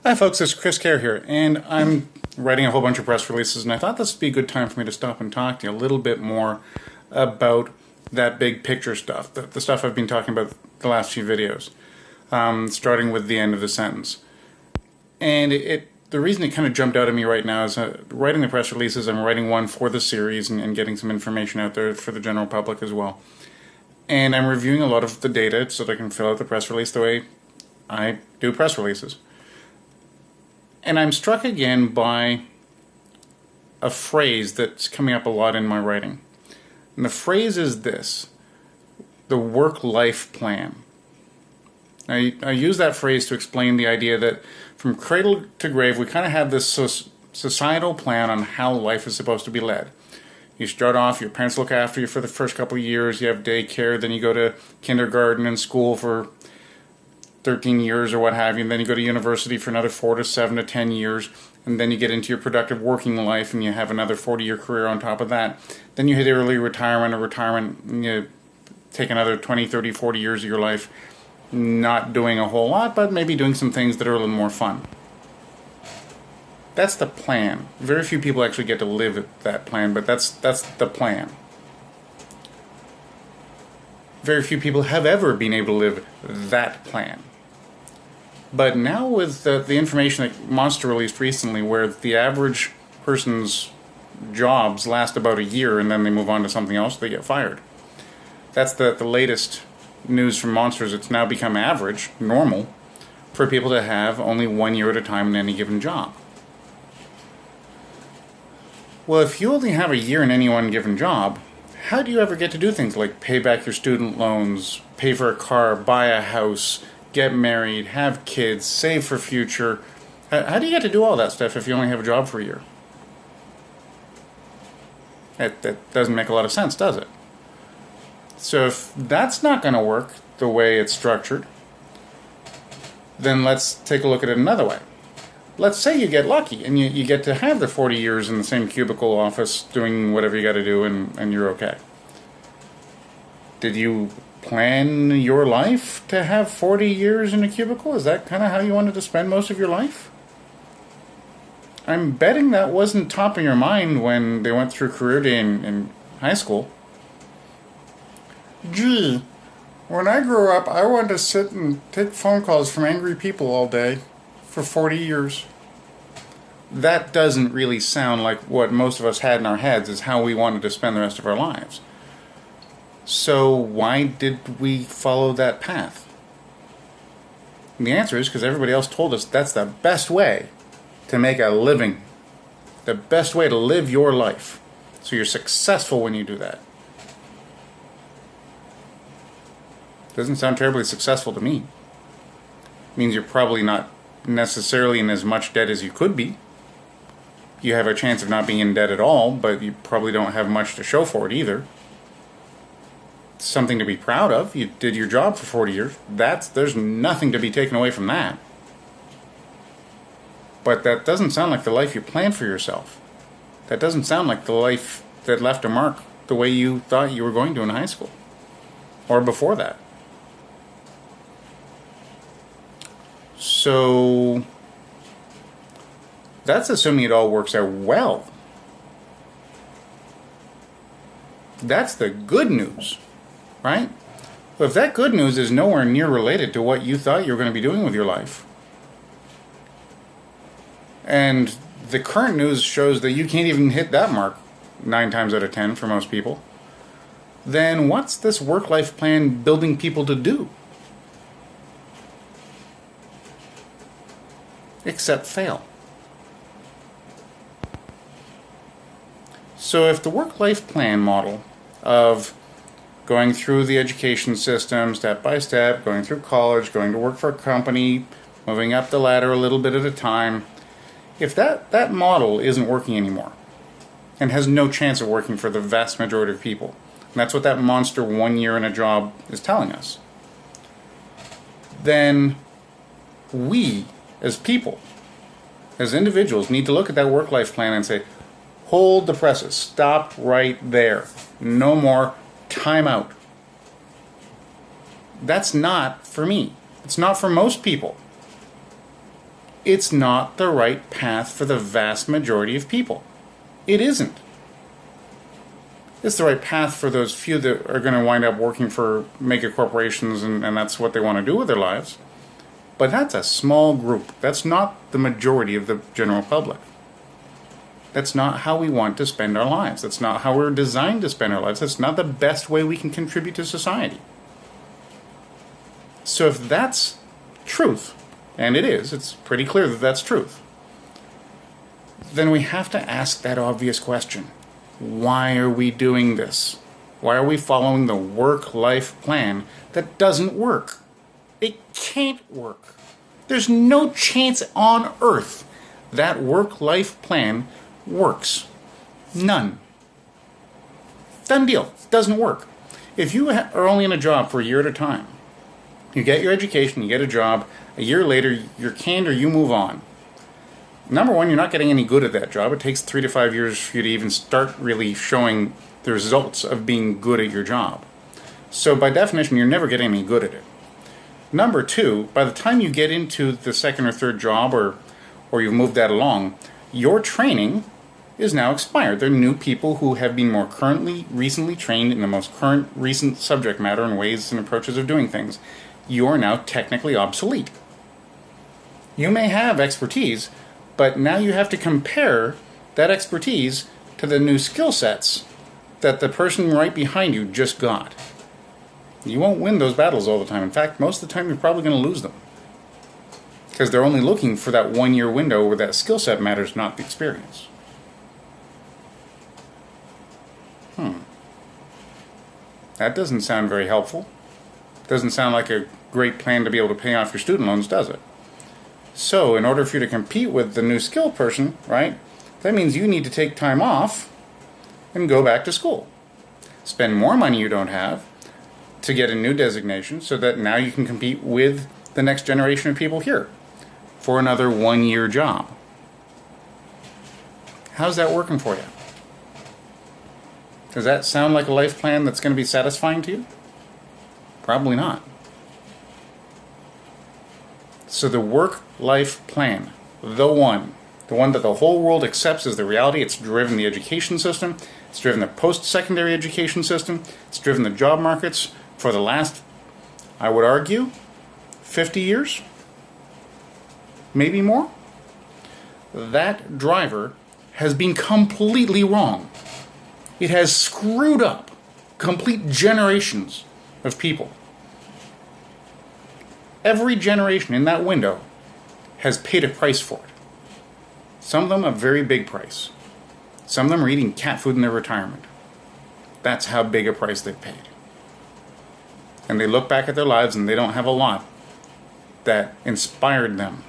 Hi folks, it's Chris Kerr here, and I'm writing a whole bunch of press releases, and I thought this would be a good time for me to stop and talk to you a little bit more about that big picture stuff, the stuff I've been talking about the last few videos, starting with the end of the sentence. And the reason it kind of jumped out at me right now is writing the press releases. I'm writing one for the series and getting some information out there for the general public as well. And I'm reviewing a lot of the data so that I can fill out the press release the way I do press releases. And I'm struck again by a phrase that's coming up a lot in my writing. And the phrase is this: the work-life plan. I use that phrase to explain the idea that from cradle to grave, we kind of have this societal plan on how life is supposed to be led. You start off, your parents look after you for the first couple of years, you have daycare, then you go to kindergarten and school for 13 years or what have you, and then you go to university for another 4 to 7 to 10 years, and then you get into your productive working life and you have another 40-year career on top of that. Then you hit early retirement and you take another 20, 30, 40 years of your life not doing a whole lot, but maybe doing some things that are a little more fun. That's the plan. Very few people actually get to live that plan, but that's the plan. Very few people have ever been able to live that plan. But now with the information that Monster released recently, where the average person's jobs last about a year and then they move on to something else, they get fired. That's the latest news from Monsters. It's now become average, normal, for people to have only 1 year at a time in any given job. Well, if you only have a year in any one given job, how do you ever get to do things like pay back your student loans, pay for a car, buy a house, get married, have kids, save for future? How do you get to do all that stuff if you only have a job for a year? That doesn't make a lot of sense, does it? So if that's not going to work the way it's structured, then let's take a look at it another way. Let's say you get lucky and you get to have the 40 years in the same cubicle office doing whatever you got to do and you're okay. Did you plan your life to have 40 years in a cubicle? Is that kind of how you wanted to spend most of your life? I'm betting that wasn't top of your mind when they went through career day in high school. Gee, when I grew up, I wanted to sit and take phone calls from angry people all day for 40 years. That doesn't really sound like what most of us had in our heads is how we wanted to spend the rest of our lives. So why did we follow that path? And the answer is because everybody else told us that's the best way to make a living. The best way to live your life. So you're successful when you do that. Doesn't sound terribly successful to me. Means you're probably not necessarily in as much debt as you could be. You have a chance of not being in debt at all, but you probably don't have much to show for it either. It's something to be proud of. You did your job for 40 years. There's nothing to be taken away from that. But that doesn't sound like the life you planned for yourself. That doesn't sound like the life that left a mark the way you thought you were going to in high school. Or before that. So that's assuming it all works out well. That's the good news, right? Well, if that good news is nowhere near related to what you thought you were going to be doing with your life, and the current news shows that you can't even hit that mark 9 times out of 10 for most people, then what's this work-life plan building people to do? Except fail. So if the work-life plan model of going through the education system step by step, going through college, going to work for a company, moving up the ladder a little bit at a time, if that model isn't working anymore and has no chance of working for the vast majority of people, and that's what that monster 1 year in a job is telling us, then we, as people, as individuals, need to look at that work-life plan and say, hold the presses, stop right there, no more, time out. That's not for me. It's not for most people. It's not the right path for the vast majority of people. It isn't. It's the right path for those few that are going to wind up working for mega corporations and that's what they want to do with their lives. But that's a small group. That's not the majority of the general public. That's not how we want to spend our lives. That's not how we're designed to spend our lives. That's not the best way we can contribute to society. So if that's truth, and it is, it's pretty clear that that's truth, then we have to ask that obvious question. Why are we doing this? Why are we following the work-life plan that doesn't work? It can't work. There's no chance on earth that work-life plan works. None. Done deal. Doesn't work. If you are only in a job for a year at a time, you get your education, you get a job, a year later you're canned or you move on. Number one, you're not getting any good at that job. It takes 3 to 5 years for you to even start really showing the results of being good at your job. So by definition, you're never getting any good at it. Number two, by the time you get into the second or third job or you've moved that along, your training is now expired. There are new people who have been more recently trained in the most current, recent subject matter and ways and approaches of doing things. You are now technically obsolete. You may have expertise, but now you have to compare that expertise to the new skill sets that the person right behind you just got. You won't win those battles all the time. In fact, most of the time you're probably going to lose them. Because they're only looking for that 1 year window where that skill set matters, not the experience. That doesn't sound very helpful. Doesn't sound like a great plan to be able to pay off your student loans, does it? So, in order for you to compete with the new skill person, right, that means you need to take time off and go back to school. Spend more money you don't have to get a new designation so that now you can compete with the next generation of people here for another 1 year job. How's that working for you? Does that sound like a life plan that's going to be satisfying to you? Probably not. So the work-life plan, the one that the whole world accepts as the reality, it's driven the education system, it's driven the post-secondary education system, it's driven the job markets for the last, I would argue, 50 years, maybe more. That driver has been completely wrong. It has screwed up complete generations of people. Every generation in that window has paid a price for it. Some of them a very big price. Some of them are eating cat food in their retirement. That's how big a price they've paid. And they look back at their lives and they don't have a lot that inspired them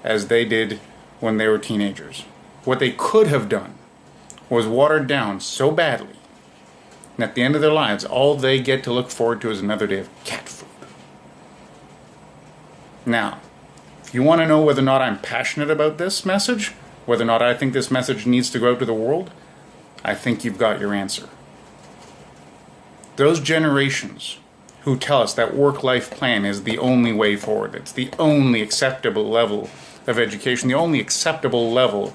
as they did when they were teenagers. What they could have done was watered down so badly and at the end of their lives, all they get to look forward to is another day of cat food. Now, if you want to know whether or not I'm passionate about this message, whether or not I think this message needs to go out to the world, I think you've got your answer. Those generations who tell us that work-life plan is the only way forward, it's the only acceptable level of education, the only acceptable level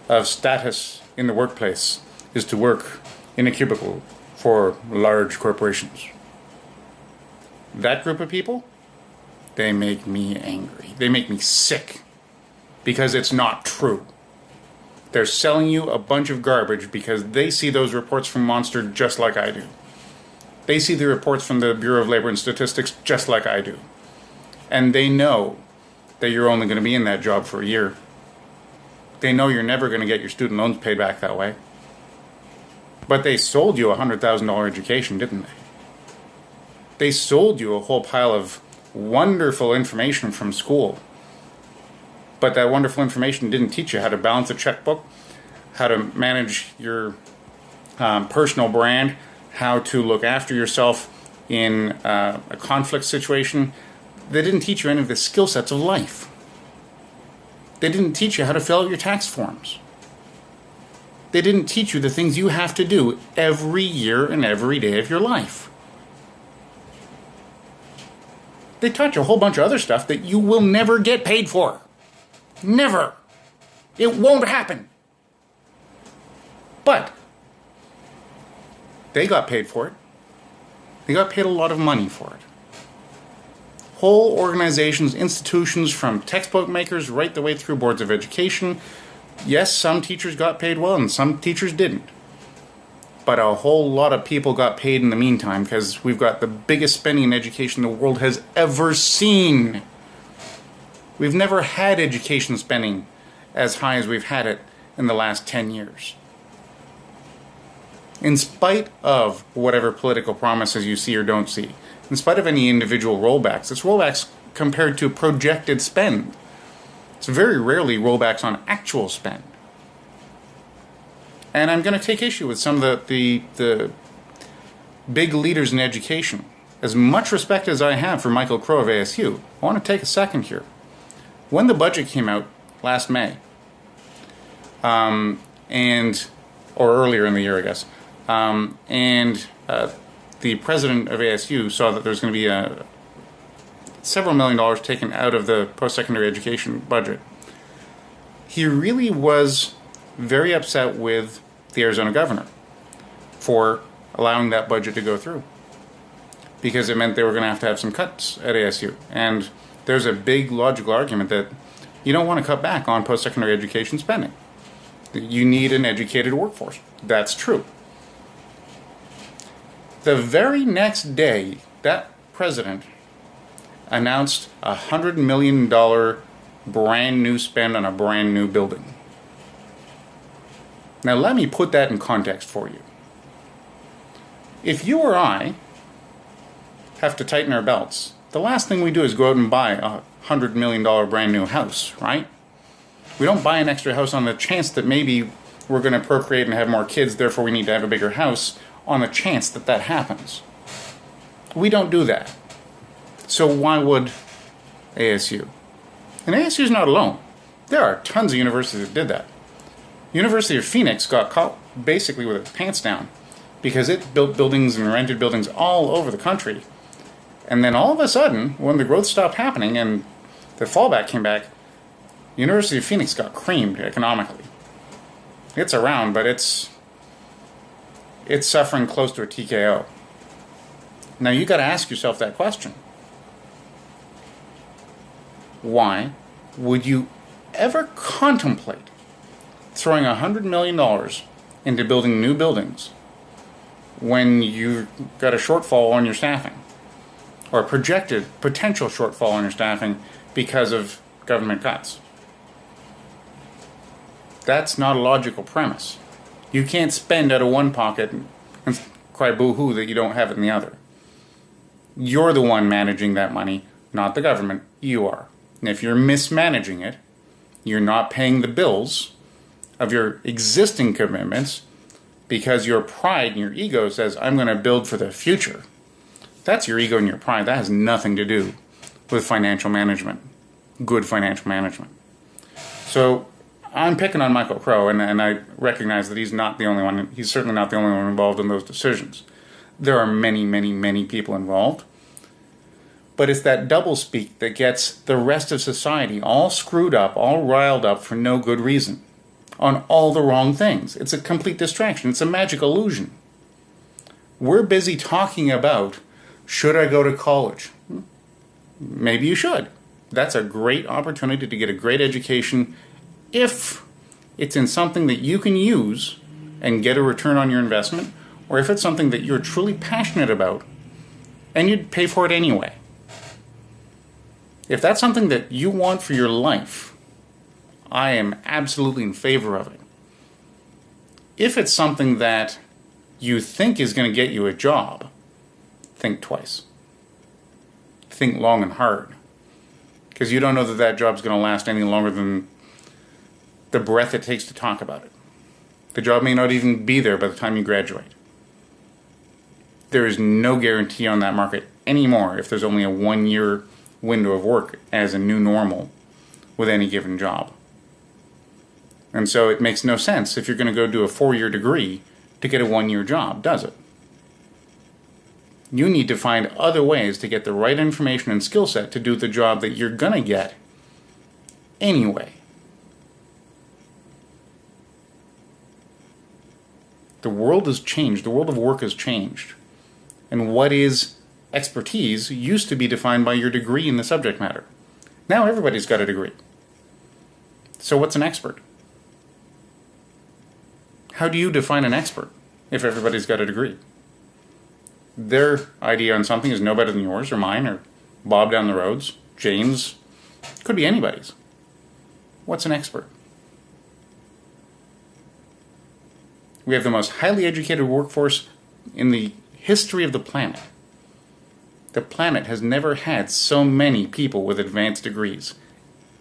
of status in the workplace is to work in a cubicle for large corporations. That group of people, they make me angry. They make me sick because it's not true. They're selling you a bunch of garbage because they see those reports from Monster just like I do. They see the reports from the Bureau of Labor and Statistics just like I do. And they know that you're only going to be in that job for a year. They know you're never going to get your student loans paid back that way. But they sold you a $100,000 education, didn't they? They sold you a whole pile of wonderful information from school. But that wonderful information didn't teach you how to balance a checkbook, how to manage your personal brand, how to look after yourself in a conflict situation. They didn't teach you any of the skill sets of life. They didn't teach you how to fill out your tax forms. They didn't teach you the things you have to do every year and every day of your life. They taught you a whole bunch of other stuff that you will never get paid for. Never. It won't happen. But they got paid for it. They got paid a lot of money for it. Whole organizations, institutions, from textbook makers right the way through boards of education. Yes, some teachers got paid well and some teachers didn't. But a whole lot of people got paid in the meantime because we've got the biggest spending in education the world has ever seen. We've never had education spending as high as we've had it in the last 10 years. In spite of whatever political promises you see or don't see, in spite of any individual rollbacks, it's rollbacks compared to projected spend. It's very rarely rollbacks on actual spend. And I'm going to take issue with some of the big leaders in education. As much respect as I have for Michael Crow of ASU, I want to take a second here. When the budget came out last May, or earlier in the year, I guess, the president of ASU saw that there's going to be several $1 million taken out of the post-secondary education budget. He really was very upset with the Arizona governor for allowing that budget to go through, because it meant they were going to have some cuts at ASU. And there's a big logical argument that you don't want to cut back on post-secondary education spending. You need an educated workforce. That's true. The very next day, that president announced a $100 million brand new spend on a brand new building. Now let me put that in context for you. If you or I have to tighten our belts, the last thing we do is go out and buy a $100 million brand new house, right? We don't buy an extra house on the chance that maybe we're going to procreate and have more kids, therefore we need to have a bigger house, on the chance that that happens. We don't do that. So why would ASU? And ASU is not alone. There are tons of universities that did that. University of Phoenix got caught basically with its pants down because it built buildings and rented buildings all over the country. And then all of a sudden, when the growth stopped happening and the fallback came back, University of Phoenix got creamed economically. It's around, but it's suffering close to a TKO. Now you got to ask yourself that question. Why would you ever contemplate throwing $100 million into building new buildings when you've got a shortfall on your staffing, or a projected potential shortfall on your staffing because of government cuts? That's not a logical premise. You can't spend out of one pocket and cry boo-hoo that you don't have it in the other. You're the one managing that money, not the government. You are. And if you're mismanaging it, you're not paying the bills of your existing commitments because your pride and your ego says, I'm going to build for the future. That's your ego and your pride. That has nothing to do with financial management, good financial management. So I'm picking on Michael Crow, and I recognize that he's not the only one. He's certainly not the only one involved in those decisions. There are many, many, many people involved. But it's that doublespeak that gets the rest of society all screwed up, all riled up for no good reason, on all the wrong things. It's a complete distraction. It's a magic illusion. We're busy talking about, should I go to college? Maybe you should. That's a great opportunity to get a great education if it's in something that you can use and get a return on your investment, or if it's something that you're truly passionate about and you'd pay for it anyway. If that's something that you want for your life, I am absolutely in favor of it. If it's something that you think is going to get you a job, think twice. Think long and hard. Because you don't know that that job's going to last any longer than the breath it takes to talk about it. The job may not even be there by the time you graduate. There is no guarantee on that market anymore if there's only a 1-year window of work as a new normal with any given job. And so it makes no sense if you're going to go do a 4-year degree to get a 1-year job, does it? You need to find other ways to get the right information and skill set to do the job that you're going to get anyway. The world has changed. The world of work has changed. And what is expertise used to be defined by your degree in the subject matter. Now everybody's got a degree. So what's an expert? How do you define an expert if everybody's got a degree? Their idea on something is no better than yours or mine or Bob down the road's, Jane's, could be anybody's. What's an expert? We have the most highly educated workforce in the history of the planet. The planet has never had so many people with advanced degrees,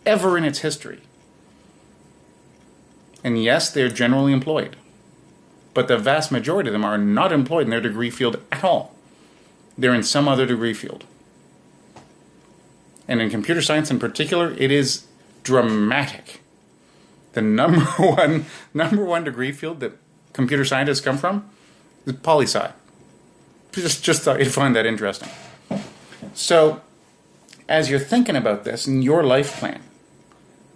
ever in its history. And yes, they're generally employed. But the vast majority of them are not employed in their degree field at all. They're in some other degree field. And in computer science in particular, it is dramatic. The number one degree field that computer scientists come from is poli-sci. Just thought you'd find that interesting. So, as you're thinking about this in your life plan,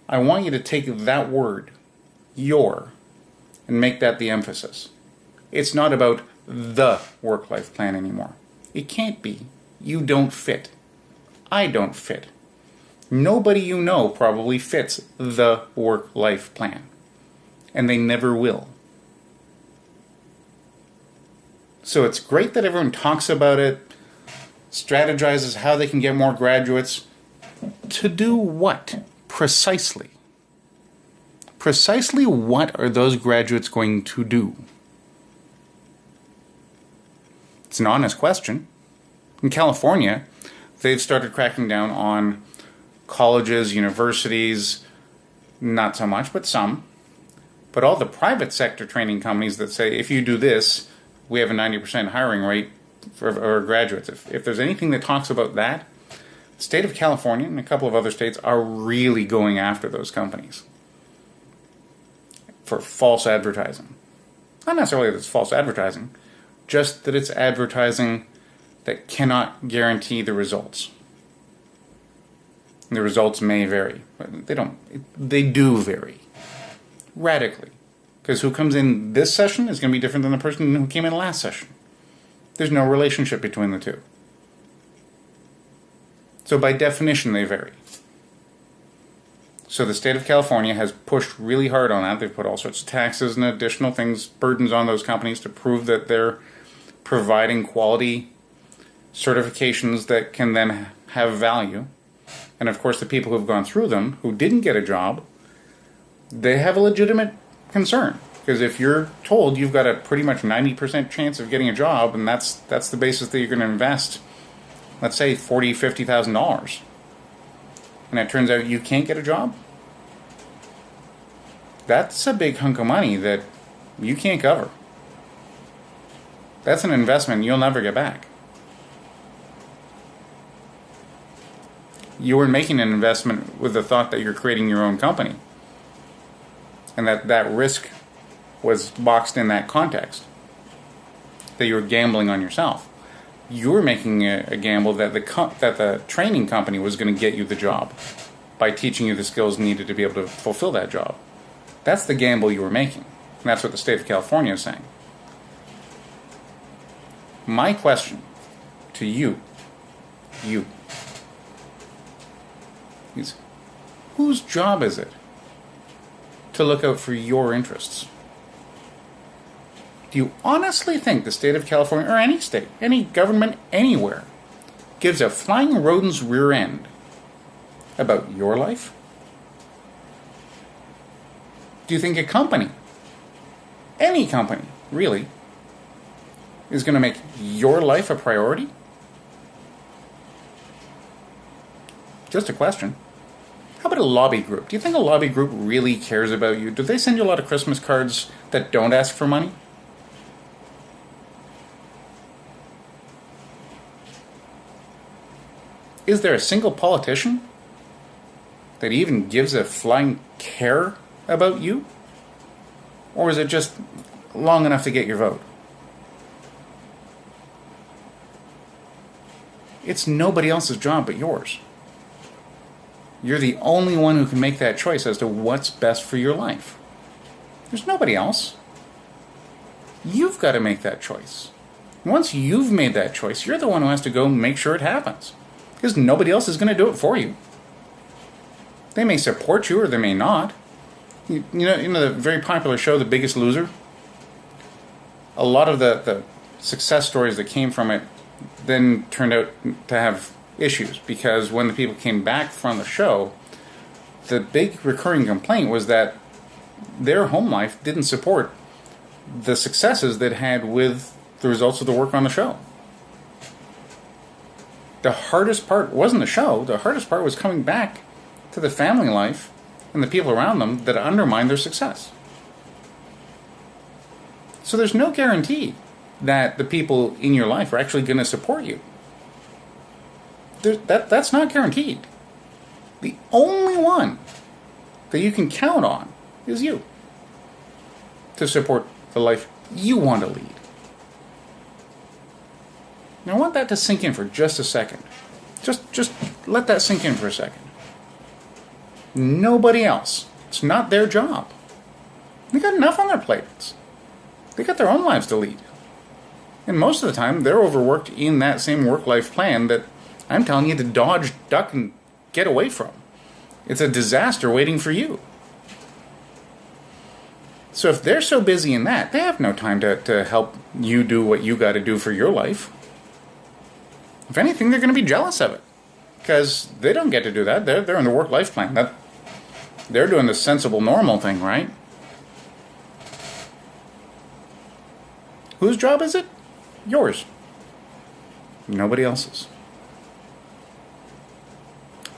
I want you to take that word, your, and make that the emphasis. It's not about the work-life plan anymore. It can't be. You don't fit. I don't fit. Nobody you know probably fits the work-life plan. And they never will. So it's great that everyone talks about it, strategizes how they can get more graduates. To do what? Precisely. Precisely what are those graduates going to do? It's an honest question. In California, they've started cracking down on colleges, universities, not so much, but some. But all the private sector training companies that say, if you do this, we have a 90% hiring rate for our graduates. If there's anything that talks about that, the state of California and a couple of other states are really going after those companies for false advertising. Not necessarily that it's false advertising, just that it's advertising that cannot guarantee the results. The results may vary, but they do vary radically. Because who comes in this session is going to be different than the person who came in last session. There's no relationship between the two. So by definition, they vary. So the state of California has pushed really hard on that. They've put all sorts of taxes and additional things, burdens on those companies to prove that they're providing quality certifications that can then have value. And of course, the people who've gone through them, who didn't get a job, they have a legitimate concern. Because if you're told you've got a pretty much 90% chance of getting a job, and that's the basis that you're going to invest, let's say $40,000, $50,000, and it turns out you can't get a job, that's a big hunk of money that you can't cover. That's an investment you'll never get back. You were making an investment with the thought that you're creating your own company. And that risk was boxed in that context. That you were gambling on yourself. You were making a gamble that the training company was going to get you the job by teaching you the skills needed to be able to fulfill that job. That's the gamble you were making. And that's what the state of California is saying. My question to you is, whose job is it to look out for your interests? Do you honestly think the state of California, or any state, any government anywhere, gives a flying rodent's rear end about your life? Do you think a company, any company, really, is going to make your life a priority? Just a question. How about a lobby group? Do you think a lobby group really cares about you? Do they send you a lot of Christmas cards that don't ask for money? Is there a single politician that even gives a flying care about you? Or is it just long enough to get your vote? It's nobody else's job but yours. You're the only one who can make that choice as to what's best for your life. There's nobody else. You've got to make that choice. Once you've made that choice, you're the one who has to go make sure it happens. Because nobody else is going to do it for you. They may support you or they may not. You know the very popular show, The Biggest Loser? A lot of the success stories that came from it then turned out to have issues, because when the people came back from the show, the big recurring complaint was that their home life didn't support the successes they'd had with the results of the work on the show. The hardest part wasn't the show. The hardest part was coming back to the family life and the people around them that undermined their success. So there's no guarantee that the people in your life are actually going to support you. That's not guaranteed. The only one that you can count on is you to support the life you want to lead. Now I want that to sink in for just a second. Just let that sink in for a second. Nobody else. It's not their job. They got enough on their plates. They got their own lives to lead. And most of the time, they're overworked in that same work-life plan that I'm telling you to dodge, duck, and get away from. It's a disaster waiting for you. So if they're so busy in that, they have no time to help you do what you got to do for your life. If anything, they're going to be jealous of it, because they don't get to do that. They're in the work-life plan. They're doing the sensible, normal thing, right? Whose job is it? Yours. Nobody else's.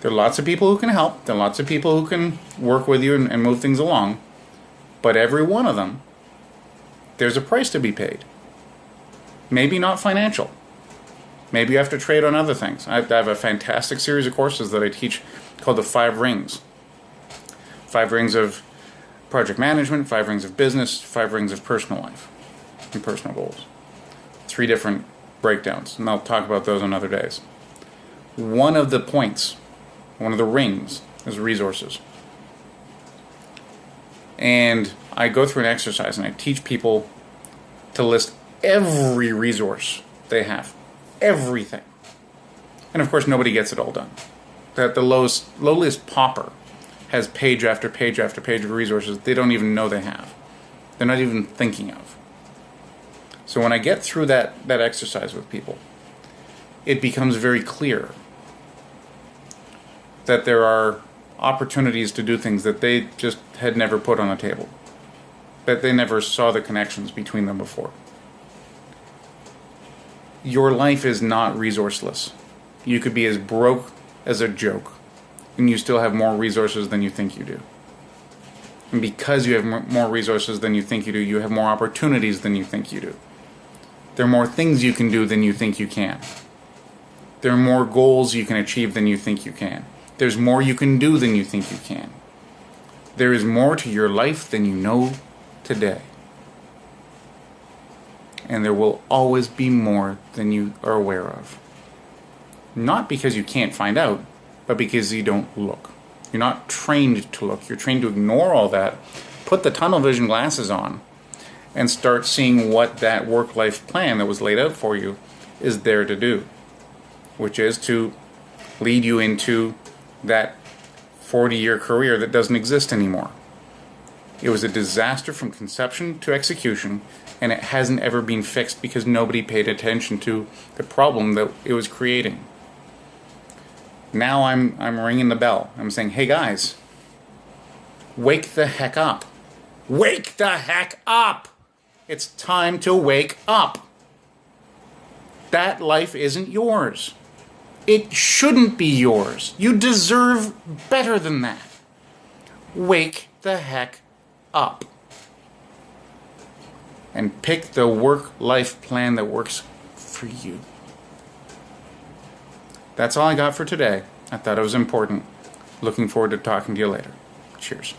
There are lots of people who can help. There are lots of people who can work with you and move things along. But every one of them, there's a price to be paid. Maybe not financial. Maybe you have to trade on other things. I have a fantastic series of courses that I teach called the 5 Rings. 5 Rings of project management, 5 Rings of business, 5 Rings of personal life and personal goals. 3 different breakdowns, and I'll talk about those on other days. One of the points, one of the rings, is resources. And I go through an exercise and I teach people to list every resource they have. Everything. And of course nobody gets it all done. That the lowliest pauper has page after page after page of resources they don't even know they have. They're not even thinking of. So when I get through that exercise with people, it becomes very clear that there are opportunities to do things that they just had never put on the table, that they never saw the connections between them before. Your life is not resourceless. You could be as broke as a joke, and you still have more resources than you think you do. And because you have more resources than you think you do, you have more opportunities than you think you do. There are more things you can do than you think you can. There are more goals you can achieve than you think you can. There's more you can do than you think you can. There is more to your life than you know today. And there will always be more than you are aware of. Not because you can't find out, but because you don't look. You're not trained to look. You're trained to ignore all that, put the tunnel vision glasses on, and start seeing what that work-life plan that was laid out for you is there to do, which is to lead you into that 40-year career that doesn't exist anymore. It was a disaster from conception to execution, and it hasn't ever been fixed because nobody paid attention to the problem that it was creating. Now I'm ringing the bell. I'm saying, hey guys, wake the heck up. Wake the heck up! It's time to wake up. That life isn't yours. It shouldn't be yours. You deserve better than that. Wake the heck up. And pick the work-life plan that works for you. That's all I got for today. I thought it was important. Looking forward to talking to you later. Cheers.